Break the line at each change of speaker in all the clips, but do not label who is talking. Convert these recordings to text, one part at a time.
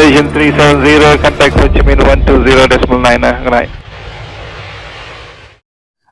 Malaysian 370, contact Ho Chi Minh 120.9, good night.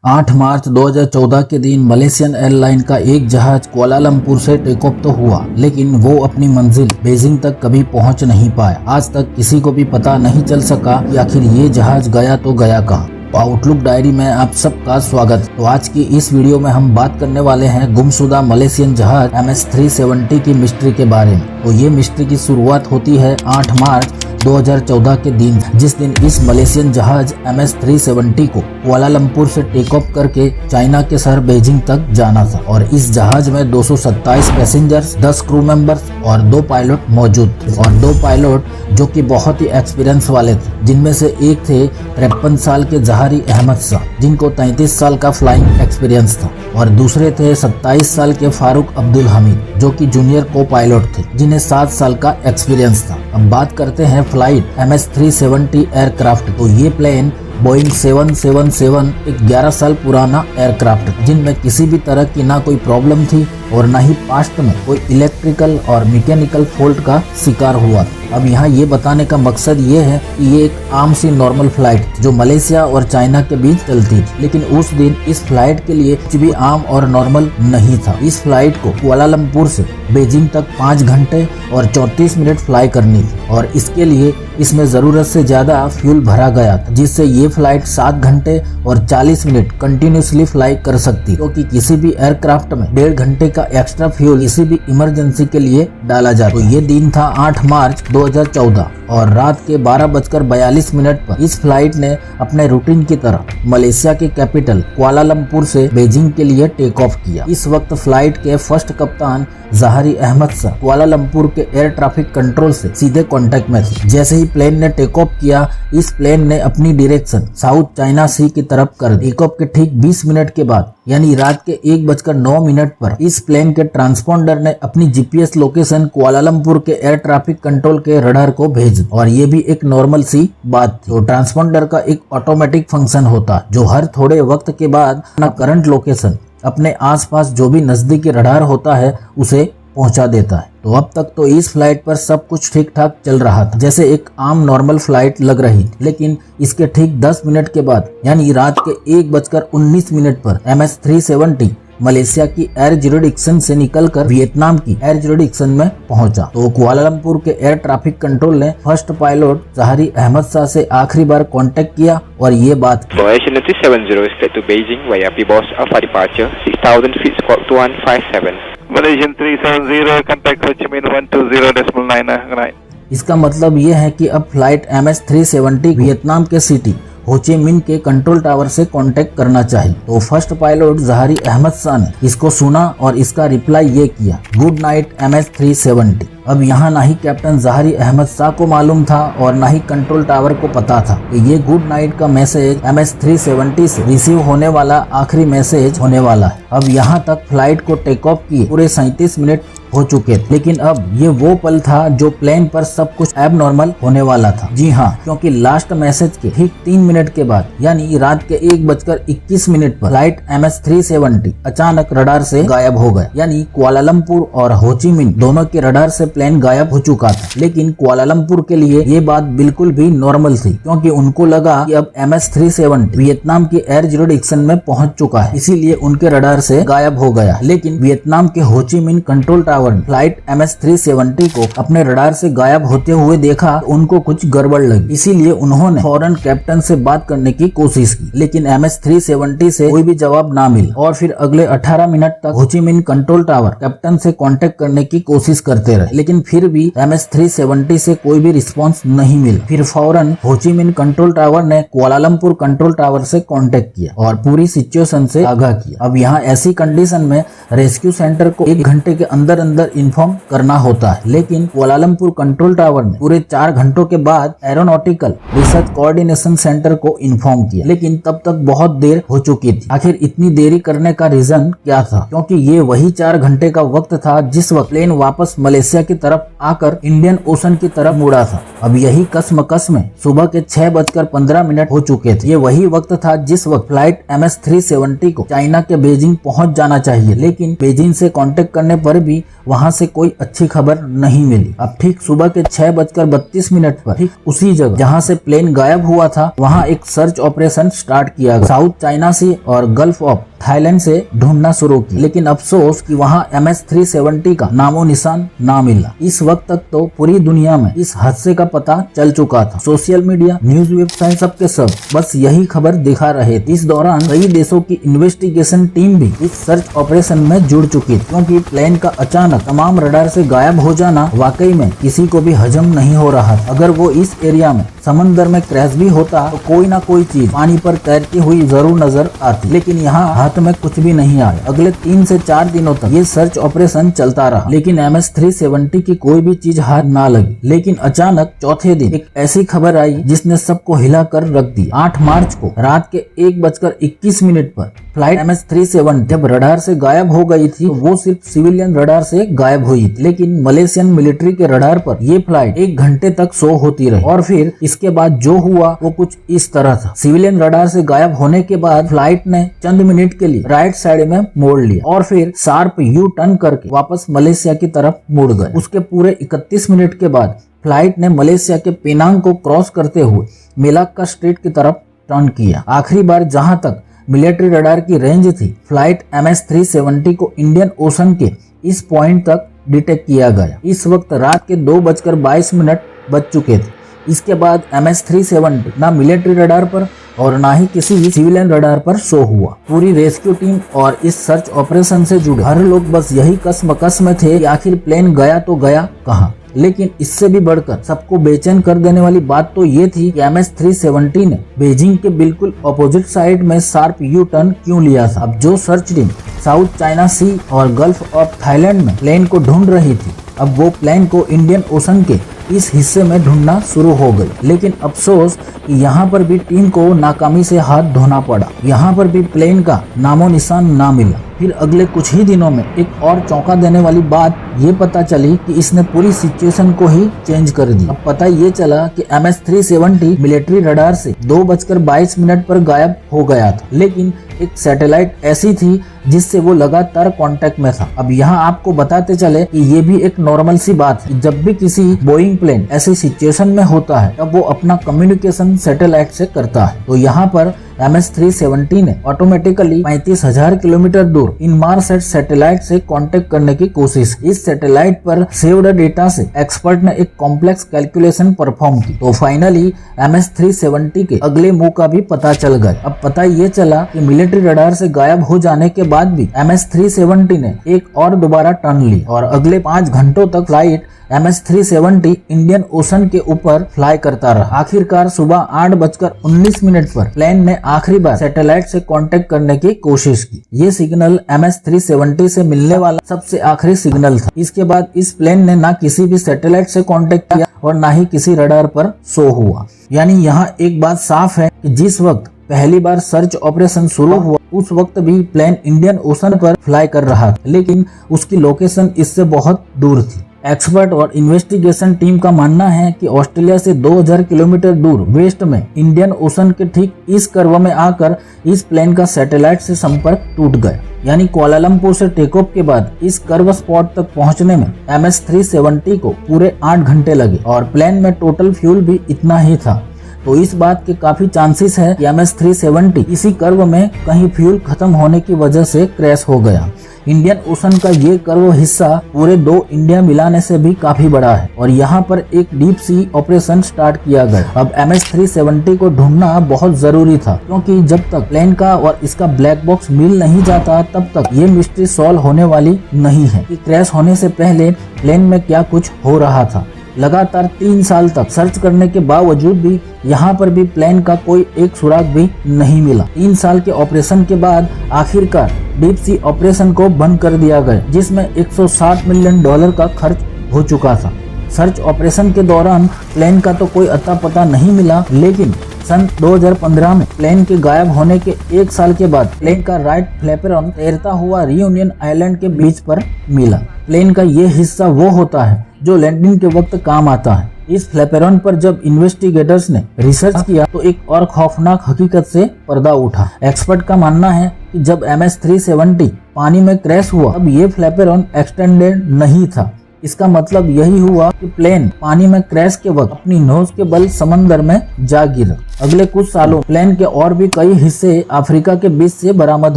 8 मार्च 2014 के दिन Malaysian airline का एक जहाज कुआलालंपुर से टेक ऑफ तो हुआ, लेकिन वो अपनी मंजिल बीजिंग तक कभी पहुंच नहीं पाया। आज तक किसी को भी पता नहीं चल सका कि आखिर ये जहाज गया तो गया कहाँ। आउटलुक डायरी में आप सबका स्वागत। तो आज की इस वीडियो में हम बात करने वाले हैं गुमशुदा मलेशियन जहाज MS-370 की मिस्ट्री के बारे में। तो ये मिस्ट्री की शुरुआत होती है 8 मार्च 2014 के दिन, जिस दिन इस मलेशियन जहाज MS-370 को कुआलालंपुर से टेक ऑफ करके चाइना के शहर बीजिंग तक जाना था। और इस जहाज में 227 पैसेंजर्स, 10 क्रू मेंबर्स और 2 पायलट मौजूद थे। और 2 पायलट जो कि बहुत ही एक्सपीरियंस वाले थे, जिनमें से एक थे 53 साल के जहारी अहमद शाह, जिनको 33 साल का फ्लाइंग एक्सपीरियंस था, और दूसरे थे 27 साल के फारूक अब्दुल हमीद, जो कि जूनियर को पायलट थे, जिन्हें 7 साल का एक्सपीरियंस था। अब बात करते हैं फ्लाइट MS-370 एयरक्राफ्ट। तो ये प्लेन बोइंग 777 एक 11 साल पुराना एयरक्राफ्ट, जिनमें किसी भी तरह की ना कोई प्रॉब्लम थी और ना ही पास्ट में कोई इलेक्ट्रिकल और मैकेनिकल फॉल्ट का शिकार हुआ। अब यहाँ ये बताने का मकसद ये है कि ये एक आम सी नॉर्मल फ्लाइट जो मलेशिया और चाइना के बीच चलती थी, लेकिन उस दिन इस फ्लाइट के लिए कुछ भी आम और नॉर्मल नहीं था। इस फ्लाइट को कुआलालंपुर से बीजिंग तक 5 घंटे और 34 मिनट फ्लाई करनी थी, और इसके लिए इसमें जरूरत से ज्यादा फ्यूल भरा गया था, जिससे ये फ्लाइट 7 घंटे और 40 मिनट कंटिन्यूसली फ्लाई कर सकती, क्योंकि किसी भी एयरक्राफ्ट में 1.5 घंटे का एक्स्ट्रा फ्यूल किसी भी इमरजेंसी के लिए डाला जाता। तो ये दिन था 8 मार्च 2014 और रात के 12:42 पर इस फ्लाइट ने अपने रूटीन की तरह मलेशिया के कैपिटल कुआलालंपुर से बीजिंग के लिए टेक ऑफ किया। इस वक्त फ्लाइट के फर्स्ट कप्तान जहारी अहमद शाह कुआलालंपुर के एयर ट्रैफिक कंट्रोल से सीधे कांटेक्ट में थे। जैसे ही प्लेन ने टेक ऑफ किया, इस प्लेन ने अपनी डायरेक्शन साउथ चाइना सी की तरफ कर दी। टेक ऑफ के ठीक 20 मिनट के बाद, यानी रात के 1:09 पर इस प्लेन के ट्रांसपोंडर ने अपनी GPS लोकेशन कुआलालंपुर के एयर ट्रैफिक कंट्रोल के रडार को भेज, और ये भी एक नॉर्मल सी बात थी। तो ट्रांसपोंडर का एक ऑटोमेटिक फंक्शन होता जो हर थोड़े वक्त के बाद अपना करंट लोकेशन अपने आसपास जो भी नजदीकी रडार होता है उसे पहुंचा देता है। तो अब तक तो इस फ्लाइट पर सब कुछ ठीक ठाक चल रहा था, जैसे एक आम नॉर्मल फ्लाइट लग रही थी। लेकिन इसके ठीक 10 मिनट के बाद, यानी रात के 1:19 पर MS-370 मलेशिया की एयर जुरिडिक्शन से निकलकर वियतनाम की एयर जुरिडिक्शन में पहुंचा। तो कुआलालंपुर के एयर ट्रैफिक कंट्रोल ने फर्स्ट पायलट जहारी अहमद शाह से आखिरी बार कांटेक्ट किया और ये बात की।
Malaysian 370 is to Beijing via Pibos Alpha departure 6000 feet squawk 2157. Malaysian 370, contact Ho Chi Minh 120.9, good night.
इसका मतलब ये है कि अब फ्लाइट MS-370 वियतनाम के सिटी हो ची मिन्ह के कंट्रोल टावर से कांटेक्ट करना चाहिए। तो फर्स्ट पायलट जहारी अहमद शाह ने इसको सुना और इसका रिप्लाई ये किया, गुड नाइट MS-370। अब यहाँ ना ही कैप्टन जहारी अहमद शाह को मालूम था और ना ही कंट्रोल टावर को पता था कि ये गुड नाइट का मैसेज MS-370 से रिसीव होने वाला आखिरी मैसेज होने वाला है। अब यहाँ तक फ्लाइट को टेक ऑफ किए पूरे 37 मिनट हो चुके थे, लेकिन अब ये वो पल था जो प्लेन पर सब कुछ एबनॉर्मल होने वाला था। जी हाँ, क्योंकि लास्ट मैसेज के ठीक 3 मिनट के बाद, यानी रात के 1:21 पर फ्लाइट MS-370 अचानक रडार से गायब हो गया। यानी कुआलालंपुर और हो ची मिन्ह दोनों के रडार से प्लेन गायब हो चुका था। लेकिन कुआलालंपुर के लिए ये बात बिल्कुल भी नॉर्मल थी, क्योंकि उनको लगा कि अब MS-370 वियतनाम की एयर जुरिडिक्शन में पहुंच चुका है, इसीलिए उनके रडार से गायब हो गया। लेकिन वियतनाम के हो Chi Minh control tower flight MS-370 को अपने रडार से गायब होते हुए देखा, उनको कुछ गड़बड़ लगी, इसीलिए उन्होंने फौरन कैप्टन से बात करने की कोशिश की, लेकिन MS-370 से कोई भी जवाब ना मिला। और फिर अगले 18 मिनट तक हो Chi Minh control tower captain से कांटेक्ट करने की कोशिश करते रहे, लेकिन फिर भी MS-370 से कोई भी रिस्पांस नहीं मिला। फिर फौरन हो ची मिन्ह कंट्रोल टावर ने कुआलालंपुर कंट्रोल टावर से कांटेक्ट किया और पूरी सिचुएशन से आगाह किया। अब यहाँ ऐसी कंडीशन में रेस्क्यू सेंटर को 1 घंटे के अंदर इन्फॉर्म करना होता है, लेकिन कुआलालंपुर कंट्रोल टावर ने पूरे 4 घंटों के बाद एरोनॉटिकल रिसर्च कोऑर्डिनेशन सेंटर को इन्फॉर्म किया, लेकिन तब तक बहुत देर हो चुकी थी। आखिर इतनी देरी करने का रीजन क्या था? क्योंकि ये वही 4 घंटे का वक्त था जिस वक्त प्लेन वापस मलेशिया की तरफ आकर इंडियन ओशन की तरफ मुड़ा था। अब यही कसमकस में सुबह के 6:15 हो चुके थे। ये वही वक्त था जिस वक्त फ्लाइट MS-370 को चाइना के बीजिंग पहुंच जाना चाहिए, लेकिन बीजिंग से कांटेक्ट करने पर भी वहां से कोई अच्छी खबर नहीं मिली। अब ठीक सुबह के 6:32 पर ठीक उसी जगह जहां से प्लेन गायब हुआ था वहां एक सर्च ऑपरेशन स्टार्ट किया गया। साउथ चाइना सी और गल्फ ऑफ थाईलैंड से ढूंढना शुरू की, लेकिन अफसोस कि वहां MS-370 का नामो निशान ना मिला। इस वक्त तक तो पूरी दुनिया में इस हादसे का पता चल चुका था। सोशल मीडिया, न्यूज वेबसाइट सब के सब बस यही खबर दिखा रहे थे। इस दौरान कई देशों की इन्वेस्टिगेशन टीम भी इस सर्च ऑपरेशन में जुड़ चुकी थी, क्योंकि प्लेन का अचानक तमाम रडार से गायब हो जाना वाकई में किसी को भी हजम नहीं हो रहा था। अगर वो इस एरिया में समंदर में क्रैश भी होता तो कोई ना कोई चीज पानी पर तैरती हुई जरूर नजर आती, लेकिन यहाँ हाथ में कुछ भी नहीं आया। अगले 3 से 4 दिनों तक ये सर्च ऑपरेशन चलता रहा, लेकिन MS-370 की कोई भी चीज हाथ ना लगी। लेकिन अचानक चौथे दिन एक ऐसी खबर आई जिसने सबको हिला कर रख दिया। 8 मार्च को रात के 1:21 पर फ्लाइट MS-370 जब रडार से गायब हो गई थी, तो वो सिर्फ सिविलियन रडार से गायब हुई थी, लेकिन मलेशियन मिलिट्री के रडार पर ये फ्लाइट 1 घंटे तक शो होती रही। और फिर इसके बाद जो हुआ वो कुछ इस तरह था। सिविलियन रडार से गायब होने के बाद फ्लाइट ने चंद मिनट के लिए राइट साइड में मोड़ लिया और फिर शार्प यू टर्न करके वापस मलेशिया की तरफ मुड़ गए। उसके पूरे 31 मिनट के बाद फ्लाइट ने मलेशिया के पेनांग को क्रॉस करते हुए मेलाक्का स्ट्रेट की तरफ टर्न किया। आखिरी बार जहां तक मिलिट्री रडार की रेंज थी, फ्लाइट MS-370 को इंडियन ओशन के इस पॉइंट तक डिटेक्ट किया गया। इस वक्त रात के 2:22 बज चुके थे। इसके बाद MS-370 ना मिलिट्री रडार पर और ना ही किसी भी सिविलियन रडार पर शो हुआ। पूरी रेस्क्यू टीम और इस सर्च ऑपरेशन से जुड़े हर लोग बस यही कसम में थे कि आखिर प्लेन गया तो गया कहां। लेकिन इससे भी बढ़कर सबको बेचैन कर देने वाली बात तो ये थी कि MS-370 ने बीजिंग के बिल्कुल अपोजिट साइड में शार्प यू टर्न क्यों लिया था। अब जो सर्च टीम साउथ चाइना सी और गल्फ ऑफ थाईलैंड में प्लेन को ढूंढ रही थी, अब वो प्लेन को इंडियन ओशन के इस हिस्से में ढूंढना शुरू हो गई। लेकिन अफसोस कि यहाँ पर भी टीम को नाकामी से हाथ धोना पड़ा। यहाँ पर भी प्लेन का नामो निशान ना मिला। फिर अगले कुछ ही दिनों में एक और चौंका देने वाली बात ये पता चली कि इसने पूरी सिचुएशन को ही चेंज कर दी। अब पता ये चला कि MS-370 मिलिट्री रडार से 2:22 पर गायब हो गया था, लेकिन एक सैटेलाइट ऐसी थी जिससे वो लगातार कांटेक्ट में था। अब यहाँ आपको बताते चले कि ये भी एक नॉर्मल सी बात है। जब भी किसी बोइंग प्लेन ऐसी सिचुएशन में होता है तब वो अपना कम्युनिकेशन सैटेलाइट से करता है। तो यहाँ पर MS-370 ने ऑटोमेटिकली 35,000 किलोमीटर दूर इनमारसेट सैटेलाइट से कांटेक्ट करने की कोशिश। इस सैटेलाइट पर सेव्ड डेटा से एक्सपर्ट ने एक कॉम्प्लेक्स कैलकुलेशन परफॉर्म की, तो फाइनली MS-370 के अगले मूव का भी पता चल गया। अब पता ये चला कि मिलिट्री रडार से गायब हो जाने के बाद भी MS-370 ने एक और दोबारा टर्न ली और अगले 5 घंटों तक फ्लाइट MS-370 इंडियन ओशन के ऊपर फ्लाई करता रहा। आखिरकार सुबह 8:19 पर प्लेन ने आखिरी बार सैटेलाइट से कांटेक्ट करने की कोशिश की। ये सिग्नल MS-370 से मिलने वाला सबसे आखिरी सिग्नल था। इसके बाद इस प्लेन ने ना किसी भी सैटेलाइट से कांटेक्ट किया और ना ही किसी रडार पर शो हुआ। यानी यहाँ एक बात साफ है कि जिस वक्त पहली बार सर्च ऑपरेशन शुरू हुआ उस वक्त भी प्लेन इंडियन ओशन पर फ्लाई कर रहा था, लेकिन उसकी लोकेशन इससे बहुत दूर थी। एक्सपर्ट और इन्वेस्टिगेशन टीम का मानना है कि ऑस्ट्रेलिया से 2000 किलोमीटर दूर वेस्ट में इंडियन ओशन के ठीक इस कर्व में आकर इस प्लेन का सैटेलाइट से संपर्क टूट गया। यानी कुआलालंपुर से टेक ऑफ के बाद इस कर्व स्पॉट तक पहुंचने में MS-370 को पूरे 8 घंटे लगे और प्लेन में टोटल फ्यूल भी इतना ही था। तो इस बात के काफी चांसेस है कि MS-370 इसी कर्व में कहीं फ्यूल खत्म होने की वजह से क्रैश हो गया। इंडियन ओशन का ये कर्व हिस्सा पूरे 2 इंडिया मिलाने से भी काफी बड़ा है और यहाँ पर एक डीप सी ऑपरेशन स्टार्ट किया गया। अब MS-370 को ढूंढना बहुत जरूरी था, क्योंकि जब तक प्लेन का और इसका ब्लैक बॉक्स मिल नहीं जाता तब तक ये मिस्ट्री सॉल्व होने वाली नहीं है कि क्रैश होने से पहले प्लेन में क्या कुछ हो रहा था। लगातार 3 साल तक सर्च करने के बावजूद भी यहाँ पर भी प्लेन का कोई एक सुराग भी नहीं मिला। 3 साल के ऑपरेशन के बाद आखिरकार डीप सी ऑपरेशन को बंद कर दिया गया, जिसमें $160 मिलियन का खर्च हो चुका था। सर्च ऑपरेशन के दौरान प्लेन का तो कोई अता पता नहीं मिला, लेकिन सन 2015 में प्लेन के गायब होने के 1 साल के बाद प्लेन का राइट फ्लैपेरॉन तैरता हुआ रियूनियन आइलैंड के बीच पर मिला। प्लेन का ये हिस्सा वो होता है जो लैंडिंग के वक्त काम आता है। इस फ्लैपेरॉन पर जब इन्वेस्टिगेटर्स ने रिसर्च किया तो एक और खौफनाक हकीकत से पर्दा उठा। एक्सपर्ट का मानना है कि जब MS-370 पानी में क्रैश हुआ तब ये फ्लैपेरॉन एक्सटेंडेड नहीं था। इसका मतलब यही हुआ कि प्लेन पानी में क्रैश के वक्त अपनी नोज के बल समंदर में जा गिरा। अगले कुछ सालों प्लेन के और भी कई हिस्से अफ्रीका के बीच से बरामद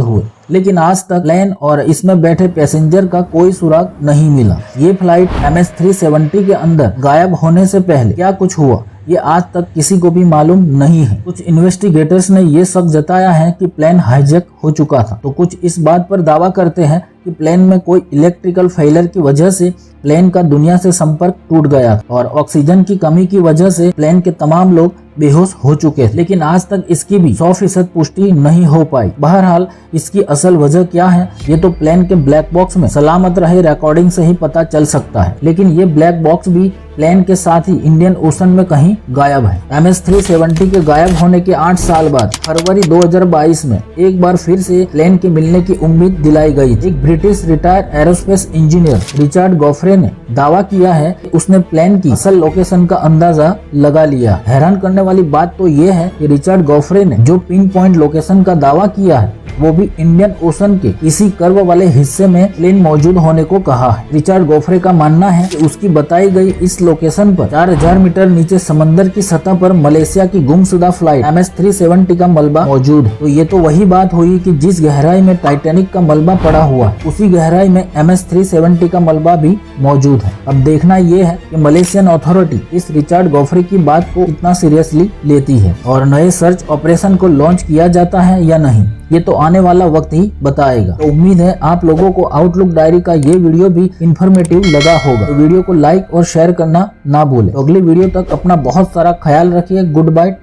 हुए, लेकिन आज तक प्लेन और इसमें बैठे पैसेंजर का कोई सुराग नहीं मिला। ये फ्लाइट MS-370 के अंदर गायब होने से पहले क्या कुछ हुआ ये आज तक किसी को भी मालूम नहीं है। कुछ इन्वेस्टिगेटर्स ने ये शक जताया है कि प्लेन हाईजैक हो चुका था, तो कुछ इस बात पर दावा करते हैं कि प्लेन में कोई इलेक्ट्रिकल फेलियर की वजह से प्लेन का दुनिया से संपर्क टूट गया और ऑक्सीजन की कमी की वजह से प्लेन के तमाम लोग बेहोश हो चुके थे, लेकिन आज तक इसकी भी 100% पुष्टि नहीं हो पाई। बहरहाल इसकी असल वजह क्या है ये तो प्लेन के ब्लैक बॉक्स में सलामत रहे रिकॉर्डिंग से ही पता चल सकता है, लेकिन ये ब्लैक बॉक्स भी प्लेन के साथ ही इंडियन ओशन में कहीं गायब है। MS-370 के गायब होने के 8 साल बाद फरवरी 2022 में एक बार फिर से प्लेन के मिलने की उम्मीद दिलाई गई। एक British retired aerospace engineer Richard Godfrey ने दावा किया है कि उसने प्लेन की असल लोकेशन का अंदाजा लगा लिया। हैरान करने वाली बात तो ये है कि रिचर्ड गॉफ्रे ने जो पिन पॉइंट लोकेशन का दावा किया है वो भी इंडियन ओशन के किसी कर्व वाले हिस्से में प्लेन मौजूद होने को कहा है। रिचर्ड गॉफ्रे का मानना है कि उसकी बताई गई इस लोकेशन पर 4000 मीटर नीचे समंदर की सतह पर मलेशिया की गुमशुदा फ्लाइट MS-370 का मलबा मौजूद है। तो ये तो वही बात हुई कि जिस गहराई में टाइटैनिक का मलबा पड़ा हुआ है उसी गहराई में MS-370 का मलबा भी मौजूद है। अब देखना ये है कि मलेशियन अथॉरिटी इस रिचर्ड गॉफ्रे की बात को कितना सीरियसली लेती है और नए सर्च ऑपरेशन को लॉन्च किया जाता है या नहीं, ये तो आने वाला वक्त ही बताएगा। तो उम्मीद है आप लोगों को आउटलुक डायरी का ये वीडियो भी इंफॉर्मेटिव लगा होगा। तो वीडियो को लाइक और शेयर करना ना भूलें। तो अगली वीडियो तक अपना बहुत सारा ख्याल रखिए। Good bye.